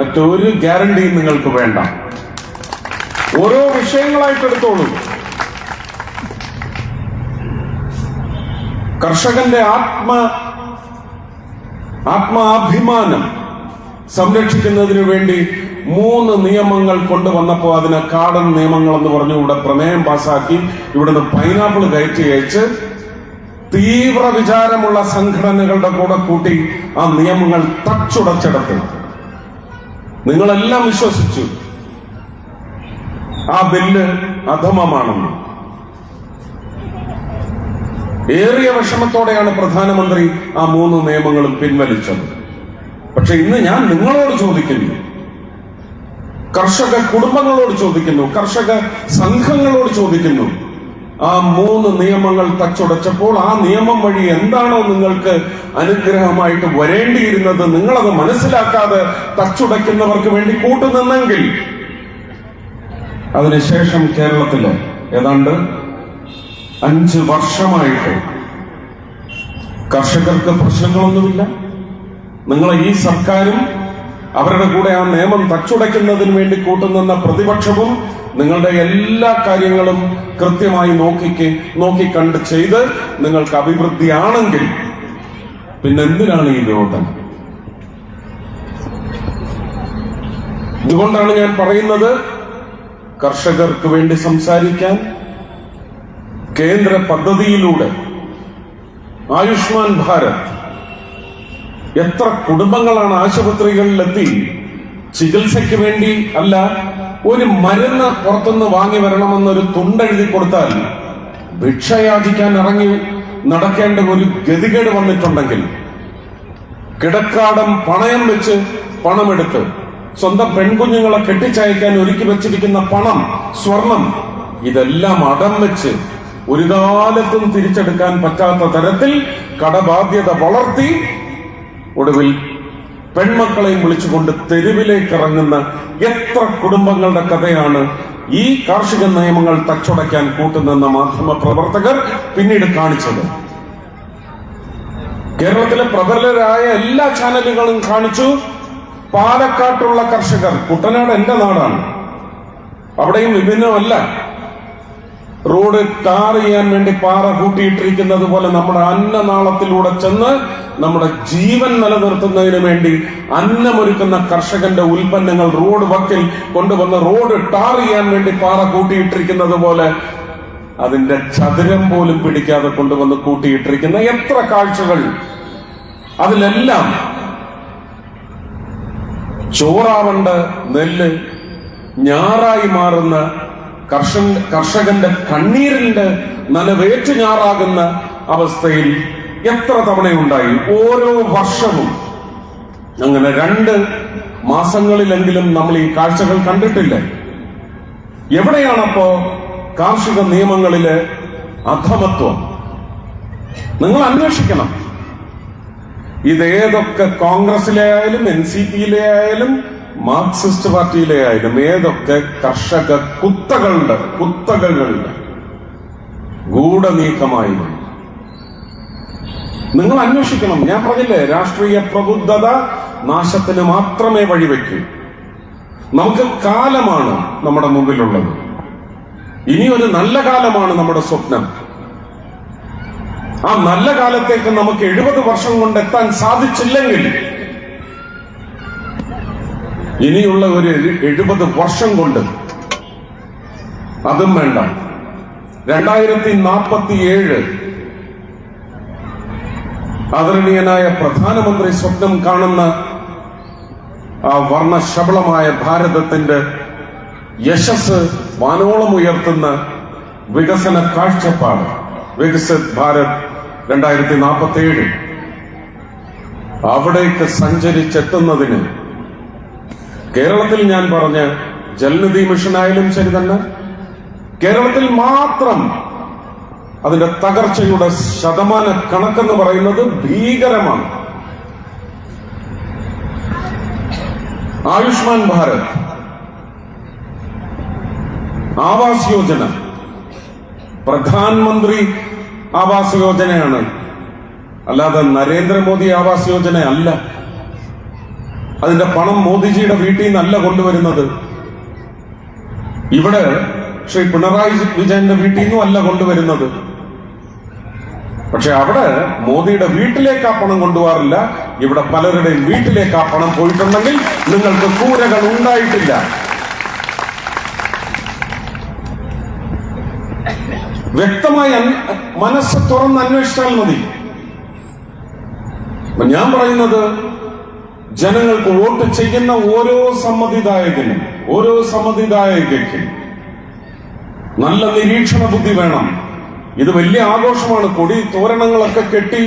മറ്റൊരു ഗ്യാരണ്ടിയും നിങ്ങൾക്ക് വേണ്ട. ഓരോ വിഷയങ്ങളായിട്ട് എടുത്തോളൂ. കർഷകന്റെ ആത്മാഭിമാനം സംരക്ഷിക്കുന്നതിന് വേണ്ടി 3 നിയമങ്ങൾ കൊണ്ടുവന്നപ്പോൾ അതിനെ കാടൻ നിയമങ്ങൾ എന്ന് പറഞ്ഞു ഇവിടെ പ്രമേയം പാസാക്കി ഇവിടുന്ന് പൈനാപ്പിൾ കയറ്റി അയച്ച് തീവ്ര വിചാരമുള്ള സംഘടനകളുടെ കൂടെ കൂട്ടി ആ നിയമങ്ങൾ തച്ചുടച്ചെടുത്ത് നിങ്ങളെല്ലാം വിശ്വസിച്ചു ആ ബില്ല് അധമമാണെന്ന്. ഏറിയ വിഷമത്തോടെയാണ് പ്രധാനമന്ത്രി ആ 3 നിയമങ്ങളും പിൻവലിച്ചത്. പക്ഷെ ഇന്ന് ഞാൻ നിങ്ങളോട് ചോദിക്കുന്നു, കർഷക കുടുംബങ്ങളോട് ചോദിക്കുന്നു, കർഷക സംഘങ്ങളോട് ചോദിക്കുന്നു, ആ 3 നിയമങ്ങൾ തച്ചുടച്ചപ്പോൾ ആ നിയമം വഴി എന്താണോ നിങ്ങൾക്ക് അനുഗ്രഹമായിട്ട് വരേണ്ടിയിരുന്നത് നിങ്ങളത് മനസ്സിലാക്കാതെ തച്ചുടയ്ക്കുന്നവർക്ക് വേണ്ടി കൂട്ടുനിന്നെങ്കിൽ അതിനുശേഷം കേരളത്തില് ഏതാണ്ട് 5 വർഷമായിട്ട് കർഷകർക്ക് പ്രശ്നങ്ങളൊന്നുമില്ല. നിങ്ങളെ ഈ സർക്കാരും അവരുടെ കൂടെ ആ നിയമം തച്ചുടയ്ക്കുന്നതിന് വേണ്ടി കൂട്ടുനിന്ന പ്രതിപക്ഷവും നിങ്ങളുടെ എല്ലാ കാര്യങ്ങളും കൃത്യമായി നോക്കിക്കണ്ട് ചെയ്ത് നിങ്ങൾക്ക് അഭിവൃദ്ധിയാണെങ്കിൽ പിന്നെന്തിനാണ് ഈ രോഗം? ഇതുകൊണ്ടാണ് ഞാൻ പറയുന്നത്, കർഷകർക്ക് വേണ്ടി സംസാരിക്കാൻ കേന്ദ്ര പദ്ധതിയിലൂടെ ആയുഷ്മാൻ ഭാരത് എത്ര കുടുംബങ്ങളാണ് ആശുപത്രികളിലെത്തി ചികിത്സയ്ക്ക് വേണ്ടി അല്ല ഒരു മരുന്ന് പുറത്തുനിന്ന് വാങ്ങി വരണമെന്നൊരു തുണ്ടെഴുതി കൊടുത്താൽ ഭിക്ഷയാചിക്കാൻ ഇറങ്ങി നടക്കേണ്ട ഒരു ഗതികേട് വന്നിട്ടുണ്ടെങ്കിൽ കിടക്കാടം പണയം വെച്ച് പണമെടുത്ത് സ്വന്തം പെൺകുഞ്ഞുങ്ങളെ കെട്ടിച്ചയക്കാൻ ഒരുക്കി വെച്ചിരിക്കുന്ന പണം, സ്വർണം ഇതെല്ലാം അടം വെച്ച് ഒരു കാലത്തും തിരിച്ചെടുക്കാൻ പറ്റാത്ത തരത്തിൽ കടബാധ്യത വളർത്തി ഒടുവിൽ പെൺമക്കളെയും വിളിച്ചുകൊണ്ട് തെരുവിലേക്ക് ഇറങ്ങുന്ന എത്ര കുടുംബങ്ങളുടെ കഥയാണ് ഈ കാർഷിക നിയമങ്ങൾ തച്ചുടയ്ക്കാൻ കൂട്ടുനിന്ന മാധ്യമ പ്രവർത്തകർ പിന്നീട് കാണിച്ചത്. കേരളത്തിലെ പ്രബലരായ എല്ലാ ചാനലുകളും കാണിച്ചു. പാലക്കാട്ടുള്ള കർഷകർ, കുട്ടനാട് എന്റെ നാടാണ്, അവിടെയും വിഭിന്നമല്ല. റോഡ് ടാർ ചെയ്യാൻ വേണ്ടി പാറ കൂട്ടിയിട്ടിരിക്കുന്നത് പോലെ നമ്മുടെ അന്നനാളത്തിലൂടെ ചെന്ന് നമ്മുടെ ജീവൻ നിലനിർത്തുന്നതിന് വേണ്ടി അന്നമൊരുക്കുന്ന കർഷകന്റെ ഉൽപ്പന്നങ്ങൾ റോഡ് വക്കിൽ കൊണ്ടുവന്ന് റോഡ് ടാർ ചെയ്യാൻ വേണ്ടി പാറ കൂട്ടിയിട്ടിരിക്കുന്നത് പോലെ അതിന്റെ ചതുരം പോലും പിടിക്കാതെ കൊണ്ടുവന്ന് കൂട്ടിയിട്ടിരിക്കുന്ന എത്ര കാഴ്ചകൾ. അതിലെല്ലാം ചോറാവണ്ട നെല്ല് ഞാറായി മാറുന്ന കർഷകന്റെ കണ്ണീരിന്റെ നനവേറ്റു ഞാറാകുന്ന അവസ്ഥയിൽ എത്ര തവണയുണ്ടായി. ഓരോ വർഷവും അങ്ങനെ 2 മാസങ്ങളിലെങ്കിലും നമ്മൾ ഈ കാഴ്ചകൾ കണ്ടിട്ടില്ല. എവിടെയാണപ്പോ കാർഷിക നിയമങ്ങളിലെ അധമത്വം? നിങ്ങൾ അന്വേഷിക്കണം. ഇതേതൊക്കെ കോൺഗ്രസിലെ ആയാലും NCP-യിലെ ആയാലും മാർക്സിസ്റ്റ് പാർട്ടിയിലെ ആയാലും ഏതൊക്കെ കർഷക കുത്തകളുടെ ഗൂഢനീക്കമായിരുന്നു നിങ്ങൾ അന്വേഷിക്കണം. ഞാൻ പറഞ്ഞില്ലേ, രാഷ്ട്രീയ പ്രബുദ്ധത നാശത്തിന് മാത്രമേ വഴിവെക്കൂ. നമുക്ക് കാലമാണ് നമ്മുടെ മുമ്പിലുള്ളത്. ഇനി ഒരു നല്ല കാലമാണ് നമ്മുടെ സ്വപ്നം. ആ നല്ല കാലത്തേക്ക് നമുക്ക് 70 വർഷം കൊണ്ട് എത്താൻ സാധിച്ചില്ലെങ്കിൽ ഇനിയുള്ള ഒരു 70 വർഷം കൊണ്ട് അതും വേണ്ട. 2047 ആദരണീയനായ പ്രധാനമന്ത്രി സ്വപ്നം കാണുന്ന ആ വർണ്ണശബളമായ ഭാരതത്തിന്റെ യശസ് വാനോളം ഉയർത്തുന്ന വികസന കാഴ്ചപ്പാട്, വികസിത് ഭാരത് 2047, അവിടേക്ക് സഞ്ചരിച്ചെത്തുന്നതിന് കേരളത്തിൽ ഞാൻ പറഞ്ഞ ജൽനിധി മിഷനായാലും ശരി തന്നെ, കേരളത്തിൽ മാത്രം അതിന്റെ തകർച്ചയുടെ ശതമാന കണക്കെന്ന് പറയുന്നത് ഭീകരമാണ്. ആയുഷ്മാൻ ഭാരത്, ആവാസ് യോജന, പ്രധാനമന്ത്രി ആവാസ് യോജനയാണ്, അല്ലാതെ നരേന്ദ്രമോദി ആവാസ് യോജന അല്ല. അതിന്റെ പണം മോദിജിയുടെ വീട്ടിൽ നിന്നല്ല കൊണ്ടുവരുന്നത്. ഇവിടെ ശ്രീ പിണറായി വിജയന്റെ വീട്ടിൽ നിന്നും അല്ല കൊണ്ടുവരുന്നത്. പക്ഷെ അവിടെ മോദിയുടെ വീട്ടിലേക്ക് ആ പണം കൊണ്ടുപോകാറില്ല. ഇവിടെ പലരുടെയും വീട്ടിലേക്ക് ആ പണം പോയിട്ടുണ്ടെങ്കിൽ നിങ്ങൾക്ക് കൂരകൾ ഉണ്ടായിട്ടില്ല. വ്യക്തമായി മനസ്സ് തുറന്ന് അന്വേഷിച്ചാൽ മതി. ഞാൻ പറയുന്നത്, ജനങ്ങൾക്ക് വോട്ട് ചെയ്യുന്ന ഓരോ സമ്മതിദായകനും ഓരോ സമ്മതിദായകയ്ക്കും നല്ല നിരീക്ഷണ ബുദ്ധി വേണം. ഇത് വലിയ ആഘോഷമാണ്. കൊടി തോരണങ്ങളൊക്കെ കെട്ടി,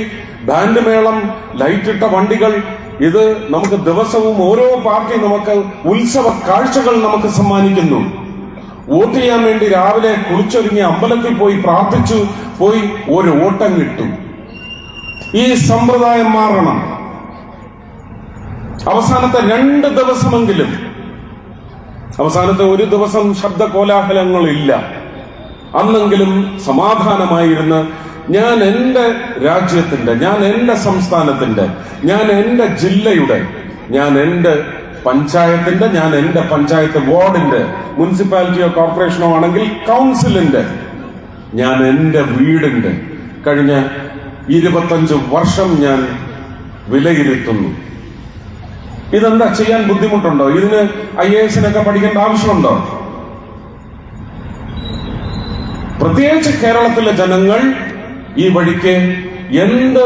ബാൻഡ് മേളം, ലൈറ്റിട്ട വണ്ടികൾ, ഇത് നമുക്ക് ദിവസവും ഓരോ പാർട്ടി നമുക്ക് ഉത്സവ കാഴ്ചകൾ നമുക്ക് സമ്മാനിക്കുന്നു. വോട്ട് ചെയ്യാൻ വേണ്ടി രാവിലെ കുളിച്ചൊരുങ്ങി അമ്പലത്തിൽ പോയി പ്രാർത്ഥിച്ചു പോയി ഒരു ഓട്ടം കിട്ടും. ഈ സമ്പ്രദായം മാറണം. അവസാനത്തെ 2 ദിവസമെങ്കിലും, അവസാനത്തെ 1 ദിവസം ശബ്ദ കോലാഹലങ്ങളില്ല, അന്നെങ്കിലും സമാധാനമായിരുന്ന് ഞാൻ എന്റെ രാജ്യത്തിന്റെ, ഞാൻ എന്റെ സംസ്ഥാനത്തിന്റെ, ഞാൻ എന്റെ ജില്ലയുടെ, ഞാൻ എന്റെ പഞ്ചായത്തിന്റെ, ഞാൻ എന്റെ പഞ്ചായത്ത് വാർഡിന്റെ, മുനിസിപ്പാലിറ്റിയോ കോർപ്പറേഷനോ ആണെങ്കിൽ കൗൺസിലിന്റെ, ഞാൻ എന്റെ വീടിന്റെ കഴിഞ്ഞ 25 വർഷം ഞാൻ വിലയിരുത്തുന്നു. ഇതെന്താ ചെയ്യാൻ ബുദ്ധിമുട്ടുണ്ടോ? ഇതിന് IAS പഠിക്കേണ്ട ആവശ്യമുണ്ടോ? പ്രത്യേകിച്ച് കേരളത്തിലെ ജനങ്ങൾ ഈ വഴിക്ക് എന്ത്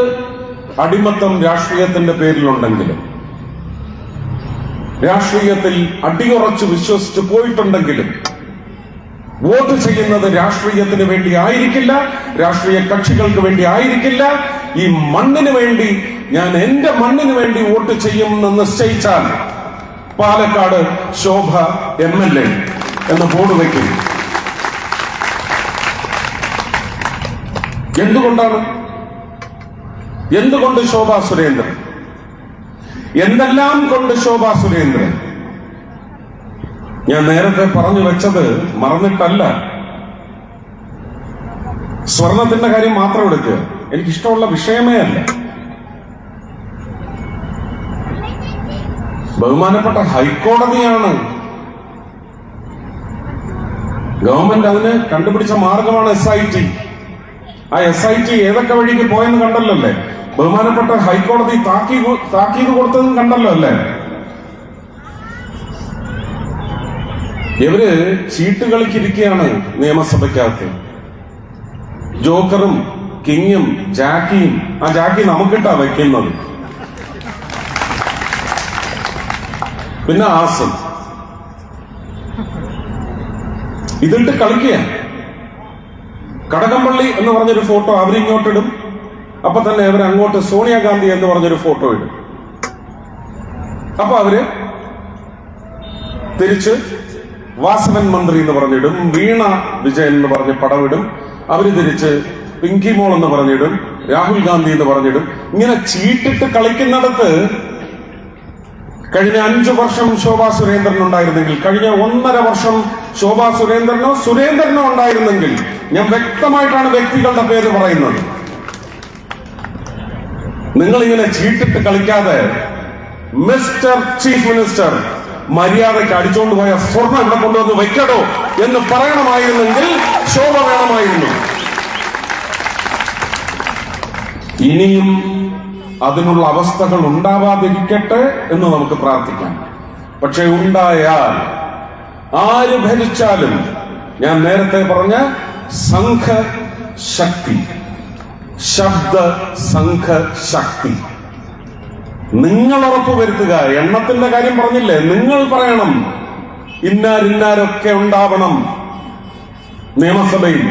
അടിമത്തം രാഷ്ട്രീയത്തിന്റെ പേരിലുണ്ടെങ്കിലും, രാഷ്ട്രീയത്തിൽ അടിയുറച്ച് വിശ്വസിച്ച് പോയിട്ടുണ്ടെങ്കിലും, വോട്ട് ചെയ്യുന്നത് രാഷ്ട്രീയത്തിന് വേണ്ടി ആയിരിക്കില്ല, രാഷ്ട്രീയ കക്ഷികൾക്ക് വേണ്ടി ആയിരിക്കില്ല. ഈ മണ്ണിന് വേണ്ടി, ഞാൻ എന്റെ മണ്ണിന് വേണ്ടി വോട്ട് ചെയ്യുമെന്ന് നിശ്ചയിച്ചാൽ പാലക്കാട് ശോഭ MLA എന്ന് ബോർഡ് വയ്ക്കും. എന്തുകൊണ്ട് ശോഭാ സുരേന്ദ്രൻ? എന്തെല്ലാം കൊണ്ട് ശോഭാ സുരേന്ദ്രൻ? ഞാൻ നേരത്തെ പറഞ്ഞു വെച്ചത് മറന്നിട്ടല്ല. സ്വർണത്തിന്റെ കാര്യം മാത്രം എടുക്കുക, എനിക്കിഷ്ടമുള്ള വിഷയമേ അല്ല. ബഹുമാനപ്പെട്ട ഹൈക്കോടതിയാണ് ഗവൺമെന്റ് അതിന് കണ്ടുപിടിച്ച മാർഗമാണ് SIT. ആ SIT ഏതൊക്കെ വഴിക്ക് പോയെന്ന് കണ്ടല്ലോ അല്ലേ? ബഹുമാനപ്പെട്ട ഹൈക്കോടതി താക്കീത് കൊടുത്തതും കണ്ടല്ലോ അല്ലേ? ഇവര് ചീട്ട് കളിക്കിരിക്കുകയാണ് നിയമസഭയ്ക്കകത്ത്. ജോക്കറും കിങ്ങും ജാക്കിയും, ആ ജാക്കി നമുക്കിട്ടാ വയ്ക്കുന്നത്, പിന്നെ ആസം, ഇതിട്ട് കളിക്കുക. കടകംപള്ളി എന്ന് പറഞ്ഞൊരു ഫോട്ടോ അവരിങ്ങോട്ടിടും, അപ്പൊ തന്നെ അവരങ്ങോട്ട് സോണിയാഗാന്ധി എന്ന് പറഞ്ഞൊരു ഫോട്ടോ ഇടും. അപ്പൊ അവര് തിരിച്ച് വാസവൻ മന്ത്രി എന്ന് പറഞ്ഞിടും, വീണ വിജയൻ എന്ന് പറഞ്ഞ് പടവിടും. അവര് തിരിച്ച് പിങ്കി മോൾ എന്ന് പറഞ്ഞിടും, രാഹുൽ ഗാന്ധി എന്ന് പറഞ്ഞിടും. ഇങ്ങനെ ചീട്ടിട്ട് കളിക്കുന്നിടത്ത് കഴിഞ്ഞ 5 വർഷം ശോഭാ സുരേന്ദ്രൻ ഉണ്ടായിരുന്നെങ്കിൽ, കഴിഞ്ഞ 1.5 വർഷം ശോഭാ സുരേന്ദ്രനോ ഉണ്ടായിരുന്നെങ്കിൽ, ഞാൻ വ്യക്തമായിട്ടാണ് വ്യക്തികളുടെ പേര് പറയുന്നത്. നിങ്ങളിങ്ങനെ ചീട്ടിട്ട് കളിക്കാതെ മിസ്റ്റർ ചീഫ് മിനിസ്റ്റർ മര്യാദയ്ക്ക് അടിച്ചുകൊണ്ട് പോയ സ്വർണം ഇവിടെ കൊണ്ടുവന്ന് വയ്ക്കടോ എന്ന് പറയണമായിരുന്നെങ്കിൽ ശോഭ വേണമായിരുന്നു. ഇനിയും അതിനുള്ള അവസ്ഥകൾ ഉണ്ടാവാതിരിക്കട്ടെ എന്ന് നമുക്ക് പ്രാർത്ഥിക്കാം. പക്ഷെ ഉണ്ടായാൽ ആര് ഭരിച്ചാലും, ഞാൻ നേരത്തെ പറഞ്ഞ സംഘശക്തി, ശബ്ദ സംഘശക്തി നിങ്ങൾ ഉറപ്പുവരുത്തുക. എണ്ണത്തിന്റെ കാര്യം പറഞ്ഞില്ലേ, നിങ്ങൾ പറയണം ഇന്നാരൊക്കെ ഉണ്ടാവണം നിയമസഭയിൽ.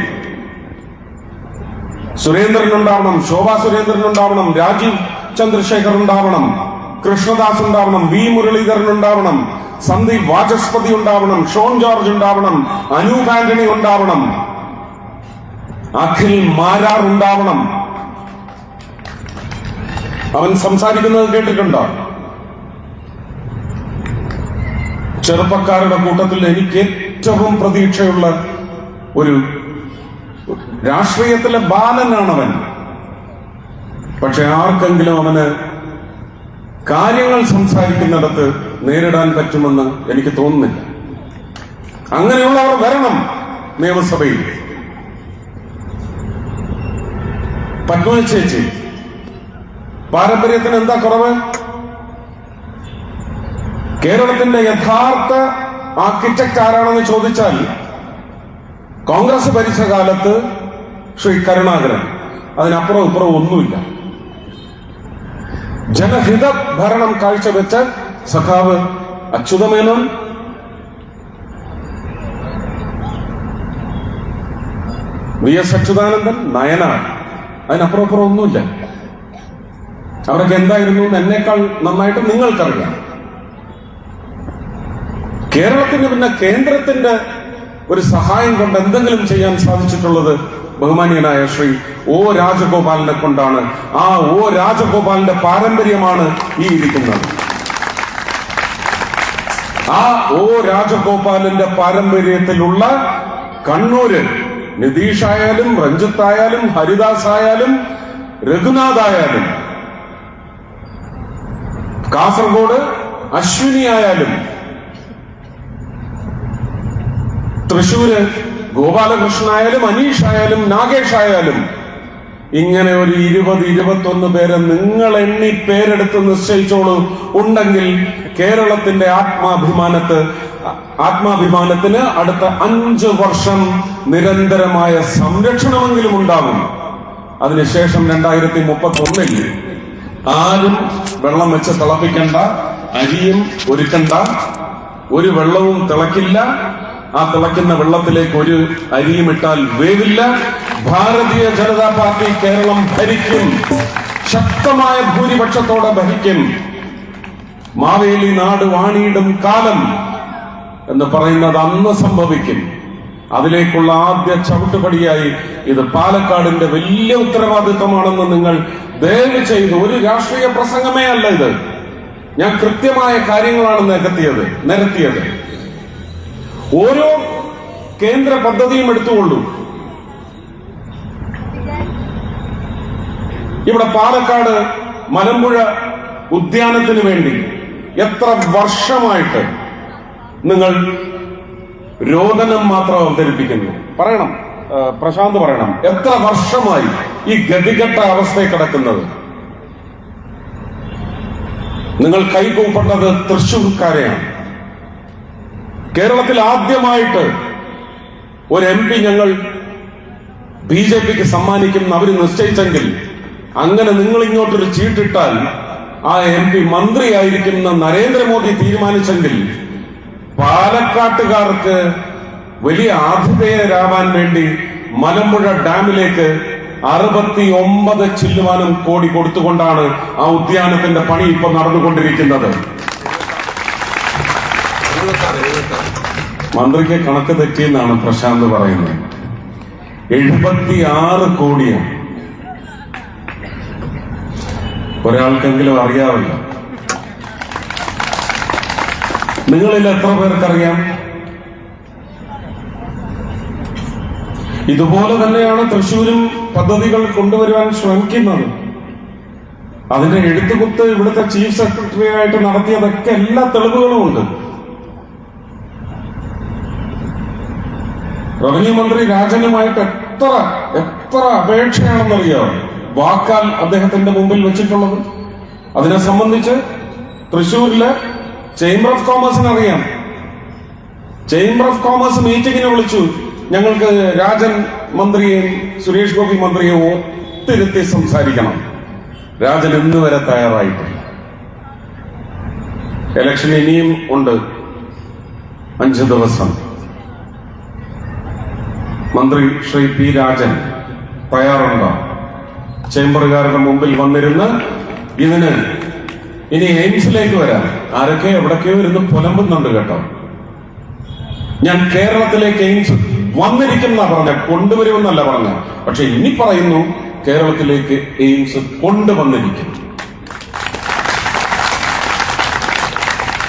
സുരേന്ദ്രൻ ഉണ്ടാവണം, ശോഭാ സുരേന്ദ്രൻ ഉണ്ടാവണം, രാജീവ് ചന്ദ്രശേഖർ ഉണ്ടാവണം, കൃഷ്ണദാസ് ഉണ്ടാവണം, വി മുരളീധരൻ ഉണ്ടാവണം, സന്ദീപ് വാചസ്പതി ഉണ്ടാവണം, ഷോൺ ജോർജ് ഉണ്ടാവണം, അനൂപ് ആന്റണി ഉണ്ടാവണം, അഖിൽ മാരാർ ഉണ്ടാവണം. അവൻ സംസാരിക്കുന്നത് കേട്ടിട്ടുണ്ടോ? ചെറുപ്പക്കാരുടെ കൂട്ടത്തിൽ എനിക്ക് ഏറ്റവും പ്രതീക്ഷയുള്ള ഒരു രാഷ്ട്രീയത്തിലെ ബാലനാണവൻ. പക്ഷെ ആർക്കെങ്കിലും അവന് കാര്യങ്ങൾ സംസാരിക്കുന്നിടത്ത് നേരിടാൻ പറ്റുമെന്ന് എനിക്ക് തോന്നുന്നില്ല. അങ്ങനെയുള്ളവർ വരണം നിയമസഭയിൽ. പത്മ ചേച്ചി, പാരമ്പര്യത്തിന് എന്താ കുറവ്? കേരളത്തിന്റെ യഥാർത്ഥ ആർക്കിടെക്ട് ആരാണെന്ന് ചോദിച്ചാൽ കോൺഗ്രസ് ഭരിച്ച കാലത്ത് ശ്രീ കരുണാകരൻ. അതിനപ്പുറം ഇപ്പുറം ഒന്നുമില്ല. ജനഹിത ഭരണം കാഴ്ചവെച്ച സഖാവ് അച്യുതമേനോൻ, വി.എസ്. അച്യുതാനന്ദൻ, നയനാർ. അതിനപ്പുറം ഒന്നുമില്ല. അവരൊക്കെ എന്തായിരുന്നു എന്നേക്കാൾ നന്നായിട്ട് നിങ്ങൾക്കറിയാം. കേരളത്തിന് പിന്നെ കേന്ദ്രത്തിന്റെ ഒരു സഹായം കൊണ്ട് എന്തെങ്കിലും ചെയ്യാൻ സാധിച്ചിട്ടുള്ളത് ബഹുമാനീയനായ ശ്രീ ഒ രാജഗോപാലിനെ കൊണ്ടാണ്. ആ ഒ രാജഗോപാലിന്റെ പാരമ്പര്യമാണ് ഈ ഇരിക്കുന്നത്. ആ ഒ രാജഗോപാലിന്റെ പാരമ്പര്യത്തിലുള്ള കണ്ണൂര് നിതീഷ് ആയാലും രഞ്ജിത്ത് ആയാലും ഹരിദാസ് ആയാലും രഘുനാഥ് ആയാലും കാസർഗോഡ് അശ്വിനി ആയാലും തൃശൂര് ഗോപാലകൃഷ്ണനായാലും അനീഷ് ആയാലും നാഗേഷ് ആയാലും ഇങ്ങനെ ഒരു 20-21 പേരെ നിങ്ങൾ എണ്ണി പേരെടുത്ത് നിശ്ചയിച്ചോളൂ. ഉണ്ടെങ്കിൽ കേരളത്തിന്റെ ആത്മാഭിമാനത്തിന് അടുത്ത 5 വർഷം നിരന്തരമായ സംരക്ഷണമെങ്കിലും ഉണ്ടാകും. അതിനുശേഷം 2031-ൽ ആരും വെള്ളം വെച്ച് തിളപ്പിക്കണ്ട, അരിയും ഒരുക്കണ്ട, ഒരു വെള്ളവും തിളക്കില്ല. ആ തിളക്കുന്ന വെള്ളത്തിലേക്ക് ഒരു അരിയും ഇട്ടാൽ വേവില്ല. ഭാരതീയ ജനതാ പാർട്ടി കേരളം ഭരിക്കും, ശക്തമായ ഭൂരിപക്ഷത്തോടെ ഭരിക്കും. മാവേലി നാട് വാണിയിടും കാലം എന്ന് പറയുന്നത് അന്ന് സംഭവിക്കും. അതിലേക്കുള്ള ആദ്യ ചവിട്ടുപടിയായി ഇത് പാലക്കാടിന്റെ വലിയ ഉത്തരവാദിത്വമാണെന്ന് നിങ്ങൾ ദയവ് ചെയ്ത്, ഒരു രാഷ്ട്രീയ പ്രസംഗമേ അല്ല ഇത്, ഞാൻ കൃത്യമായ കാര്യങ്ങളാണ് നിരത്തിയത്. ഓരോ കേന്ദ്ര പദ്ധതിയും എടുത്തുകൊള്ളൂ. ഇവിടെ പാലക്കാട് മലമ്പുഴ ഉദ്യാനത്തിന് വേണ്ടി എത്ര വർഷമായിട്ട് നിങ്ങൾ രോദനം മാത്രം അവതരിപ്പിക്കുന്നു? പറയണം, പ്രശാന്ത് പറയണം, എത്ര വർഷമായി ഈ ഗതികെട്ട അവസ്ഥയിൽ കിടക്കുന്നത്? നിങ്ങൾ കൈകൂപ്പേണ്ടത് തൃശ്ശൂർക്കാരെയാണ്. കേരളത്തിൽ ആദ്യമായിട്ട് ഒരു MP ഞങ്ങൾ BJPക്ക് സമ്മാനിക്കും അവർ നിശ്ചയിച്ചെങ്കിൽ, അങ്ങനെ നിങ്ങൾ ഇങ്ങോട്ടൊരു ചീട്ടിട്ടാൽ ആ MP മന്ത്രിയായിരിക്കുന്ന നരേന്ദ്രമോദി തീരുമാനിച്ചെങ്കിൽ, പാലക്കാട്ടുകാർക്ക് വലിയ ആതിഥേയരാവാൻ വേണ്ടി മലമ്പുഴ ഡാമിലേക്ക് 69 ചില്ലുവാനും കോടി കൊടുത്തുകൊണ്ടാണ് ആ ഉദ്യാനത്തിന്റെ പണി ഇപ്പൊ നടന്നുകൊണ്ടിരിക്കുന്നത്. മന്ത്രിക്ക് കണക്ക് തെറ്റിയെന്നാണ് പ്രശാന്ത് പറയുന്നത്. 76 കോടിയാണ്. ഒരാൾക്കെങ്കിലും അറിയാവില്ല. നിങ്ങളിൽ എത്ര പേർക്കറിയാം? ഇതുപോലെ തന്നെയാണ് തൃശ്ശൂരും പദ്ധതികൾ കൊണ്ടുവരുവാൻ ശ്രമിക്കുന്നത്. അതിന്റെ എഴുത്തുകുത്ത് ഇവിടുത്തെ ചീഫ് സെക്രട്ടറി ആയിട്ട് നടത്തിയതൊക്കെ എല്ലാ തെളിവുകളും ഉണ്ട്. റവന്യൂ മന്ത്രി രാജനുമായിട്ട് എത്ര അപേക്ഷയാണെന്നറിയാം വാക്കാൽ അദ്ദേഹത്തിന്റെ മുമ്പിൽ വെച്ചിട്ടുള്ളത്. അതിനെ സംബന്ധിച്ച് തൃശ്ശൂരിലെ ചേംബർ ഓഫ് കോമേഴ്സിന് അറിയാം. ചേംബർ ഓഫ് കോമേഴ്സ് മീറ്റിംഗിന് വിളിച്ചു. ഞങ്ങൾക്ക് രാജൻ മന്ത്രിയെയും സുരേഷ് ഗോപി മന്ത്രിയെയും ഒത്തിരുത്തി സംസാരിക്കണം. രാജൻ ഇന്ന് വരെ തയ്യാറായിട്ടില്ല. ഇലക്ഷൻ ഇനിയും ഉണ്ട്, 5 ദിവസം. മന്ത്രി ശ്രീ പി രാജൻ തയ്യാറുണ്ടോ? ചേംബറുകാരുടെ മുമ്പിൽ വന്നിരുന്ന് ഇതിന് ഇനി എയിംസിലേക്ക് വരാം. ആരൊക്കെ എവിടൊക്കെയോ ഇരുന്ന് പുലമ്പുന്നുണ്ട് കേട്ടോ. ഞാൻ കേരളത്തിലേക്ക് എയിംസ് വന്നിരിക്കുന്ന പറഞ്ഞ, കൊണ്ടുവരുമെന്നല്ല പറഞ്ഞ. പക്ഷെ ഇനി പറയുന്നു കേരളത്തിലേക്ക് എയിംസ് കൊണ്ടുവന്നിരിക്കും.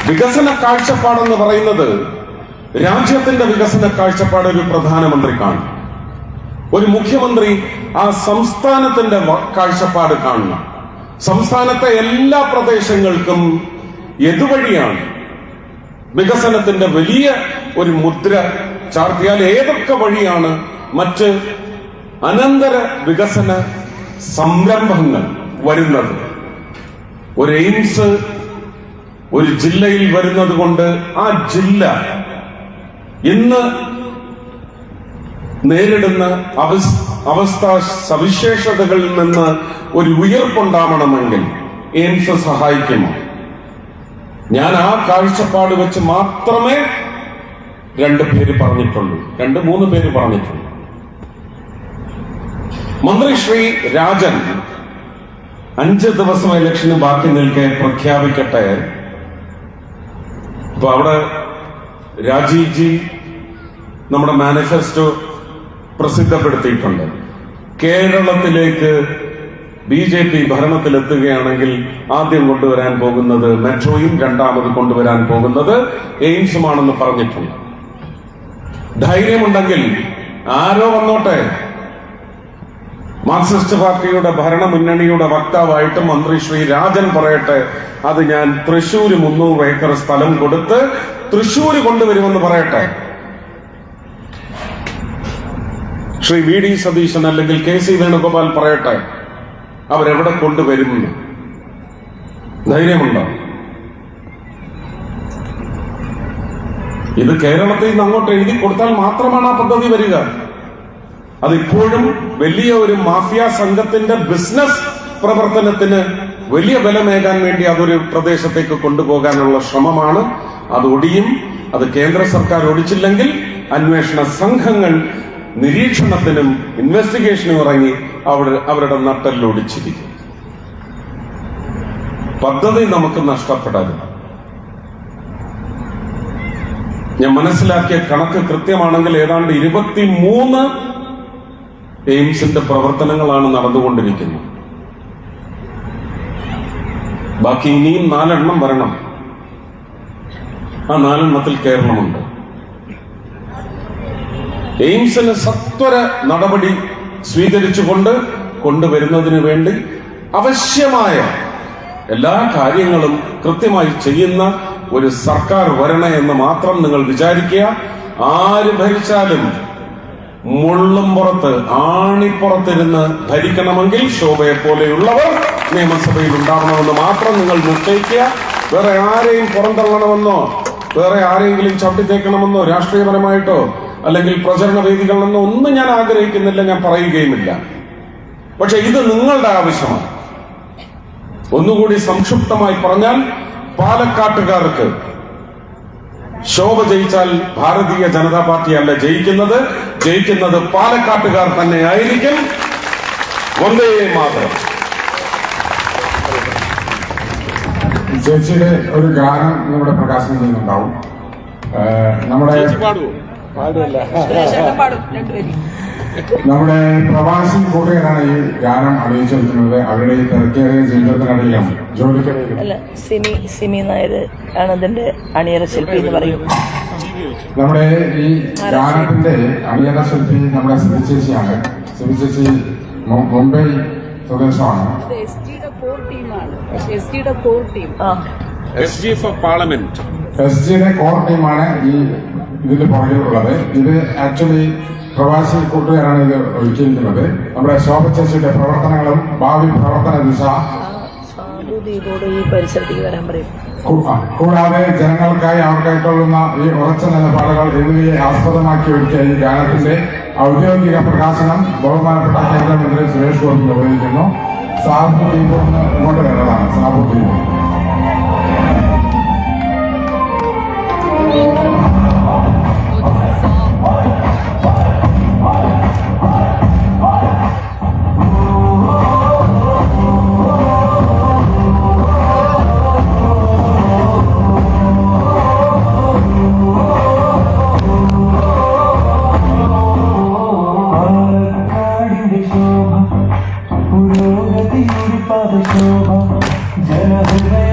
വികസന കാഴ്ചപ്പാടെന്ന് പറയുന്നത് രാജ്യത്തിന്റെ വികസന കാഴ്ചപ്പാട് ഒരു പ്രധാനമന്ത്രി കാണും, ഒരു മുഖ്യമന്ത്രി ആ സംസ്ഥാനത്തിന്റെ കാഴ്ചപ്പാട് കാണണം. സംസ്ഥാനത്തെ എല്ലാ പ്രദേശങ്ങൾക്കും എതുവഴിയാണ് വികസനത്തിന്റെ വലിയ ഒരു മുദ്ര ചാർത്തിയാൽ ഏതൊക്കെ വഴിയാണ് മറ്റ് അനന്തര വികസന സംരംഭങ്ങൾ വരുന്നത്. ഒരു എയിംസ് ഒരു ജില്ലയിൽ വരുന്നത് കൊണ്ട് ആ ജില്ല ഇന്ന് നേരിടുന്ന അവസ്ഥാ സവിശേഷതകളിൽ നിന്ന് ഒരു ഉയർപ്പുണ്ടാവണമെങ്കിൽ എയിംസ് സഹായിക്കുമോ? ഞാൻ ആ കാഴ്ചപ്പാട് വെച്ച് മാത്രമേ 2 പേര് പറഞ്ഞിട്ടുള്ളൂ, 2-3 പേര് പറഞ്ഞിട്ടുള്ളൂ. മന്ത്രി ശ്രീ രാജൻ 5 ദിവസം ഇലക്ഷന് ബാക്കി നിൽക്കെ പ്രഖ്യാപിക്കട്ടെ. അപ്പൊ അവിടെ രാജീവ് ജി നമ്മുടെ മാനിഫെസ്റ്റോ പ്രസിദ്ധപ്പെടുത്തിയിട്ടുണ്ട്. കേരളത്തിലേക്ക് BJP ഭരണത്തിലെത്തുകയാണെങ്കിൽ ആദ്യം കൊണ്ടുവരാൻ പോകുന്നത് മെട്രോയും രണ്ടാമത് കൊണ്ടുവരാൻ പോകുന്നത് എയിംസുമാണെന്ന് പറഞ്ഞിട്ടുണ്ട്. ധൈര്യമുണ്ടെങ്കിൽ ആരോ വന്നോട്ടെ, മാർക്സിസ്റ്റ് പാർട്ടിയുടെ ഭരണമുന്നണിയുടെ വക്താവായിട്ട് മന്ത്രി ശ്രീ രാജൻ പറയട്ടെ, അത് ഞാൻ തൃശ്ശൂര് 300 ഏക്കർ സ്ഥലം കൊടുത്ത് തൃശ്ശൂര് കൊണ്ടുവരുമെന്ന് പറയട്ടെ. ശ്രീ VD സതീശൻ അല്ലെങ്കിൽ KC വേണുഗോപാൽ പറയട്ടെ അവരെവിടെ കൊണ്ടുവരുമെന്ന്. ധൈര്യമുണ്ടോ? ഇത് കേരളത്തിൽ നിന്ന് അങ്ങോട്ട് എഴുതി കൊടുത്താൽ മാത്രമാണ് ആ പദ്ധതി വരിക. അതിപ്പോഴും വലിയ ഒരു മാഫിയ സംഘത്തിന്റെ ബിസിനസ് പ്രവർത്തനത്തിന് വലിയ ബലമേകാൻ വേണ്ടി അതൊരു പ്രദേശത്തേക്ക് കൊണ്ടുപോകാനുള്ള ശ്രമമാണ്. അത് ഒടിയും. അത് കേന്ദ്ര സർക്കാർ ഒടിച്ചില്ലെങ്കിൽ അന്വേഷണ സംഘങ്ങൾ നിരീക്ഷണത്തിനും ഇൻവെസ്റ്റിഗേഷനും ഇറങ്ങി അവരുടെ നട്ടെല്ലൊടിച്ചിരിക്കും. പദ്ധതി നമുക്ക് നഷ്ടപ്പെടരുത്. ഞാൻ മനസ്സിലാക്കിയ കണക്ക് കൃത്യമാണെങ്കിൽ ഏതാണ്ട് 23 എയിംസിന്റെ പ്രവർത്തനങ്ങളാണ് നടന്നുകൊണ്ടിരിക്കുന്നത്. ബാക്കി ഇനിയും 4 എണ്ണം വരണം. ആ 4 എണ്ണത്തിൽ കേരളമുണ്ട്. എയിംസിന് സത്വര നടപടി സ്വീകരിച്ചുകൊണ്ട് കൊണ്ടുവരുന്നതിന് വേണ്ടി ആവശ്യമായ എല്ലാ കാര്യങ്ങളും കൃത്യമായി ചെയ്യുന്ന ഒരു സർക്കാർ വരണേ എന്ന് മാത്രം നിങ്ങൾ വിചാരിക്കുക. ആര് ഭരിച്ചാലും മുള്ളും പുറത്ത് ആണിപ്പുറത്തിരുന്ന് ഭരിക്കണമെങ്കിൽ ശോഭയെ പോലെയുള്ളവർ നിയമസഭയിൽ ഉണ്ടാവണമെന്ന് മാത്രം നിങ്ങൾ നിശ്ചയിക്കുക. വേറെ ആരെയും പുറന്തള്ളണമെന്നോ വേറെ ആരെങ്കിലും ചവിട്ടിത്തേക്കണമെന്നോ രാഷ്ട്രീയപരമായിട്ടോ അല്ലെങ്കിൽ പ്രചരണ വേദികളെന്നോ ഒന്നും ഞാൻ ആഗ്രഹിക്കുന്നില്ല, ഞാൻ പറയുകയുമില്ല. പക്ഷെ ഇത് നിങ്ങളുടെ ആവശ്യമാണ്. ഒന്നുകൂടി സംക്ഷിപ്തമായി പറഞ്ഞാൽ, പാലക്കാട്ടുകാർക്ക് ശോഭ ജയിച്ചാൽ ഭാരതീയ ജനതാ പാർട്ടി അല്ല ജയിക്കുന്നത് പാലക്കാട്ടുകാർ തന്നെ ആയിരിക്കും. വന്ദേ മാതരം. ചേച്ചിയുടെ ഒരു ഗാനം ഇവിടെ പ്രകാശനം ചെയ്യുന്നുണ്ടാവും. നമ്മുടെ പ്രവാസി കൂട്ടുകാരാണ് ഈ ഗാനം അറിയിച്ചിരിക്കുന്നത്. അവരുടെ ഈ തിരക്കേറിയ ജീവിതത്തിനിടയിലും ജോലിക്കിടയിലും സിമി നായർ ആണ് അതിന്റെ അണിയറ ശില്പി എന്ന് പറയും. നമ്മുടെ ഈ ഗാനത്തിന്റെ അണിയറ ശില്പി നമ്മുടെ സിബി ചേച്ചിയാണ്. സിബി ചേച്ചി മുംബൈ സ്വദേശമാണ്. SGയുടെ കോർ ടീമാണ് ഈ ഇതിൽ പുറകിലുള്ളത്. ഇത് ആക്ച്വലി പ്രവാസി കൂട്ടുകാരാണ് ഇത് ഒരുക്കിയിരിക്കുന്നത്. നമ്മുടെ ശോഭ ചേച്ചിയുടെ പ്രവർത്തനങ്ങളും ഭാവി പ്രവർത്തന ദിശ ഈ പരിസരത്തേക്ക് വരാൻ പറയും. കൂടാതെ ജനങ്ങൾക്കായി അവർക്കായിട്ടുള്ള ഈ ഉറച്ച നിലപാടുകൾ എന്നിവയെ ആസ്പദമാക്കി ഒരുക്കിയ ഈ ഗാനത്തിന്റെ ഔദ്യോഗിക പ്രകാശനം ബഹുമാനപ്പെട്ട കേന്ദ്രമന്ത്രി സുരേഷ് ഗോപി നിർവഹിക്കുന്നു. സാബു ദീപ് ഇങ്ങോട്ട് വരതാണ്. സാബു ദീപ് ശോഭ ജനഹൃദയ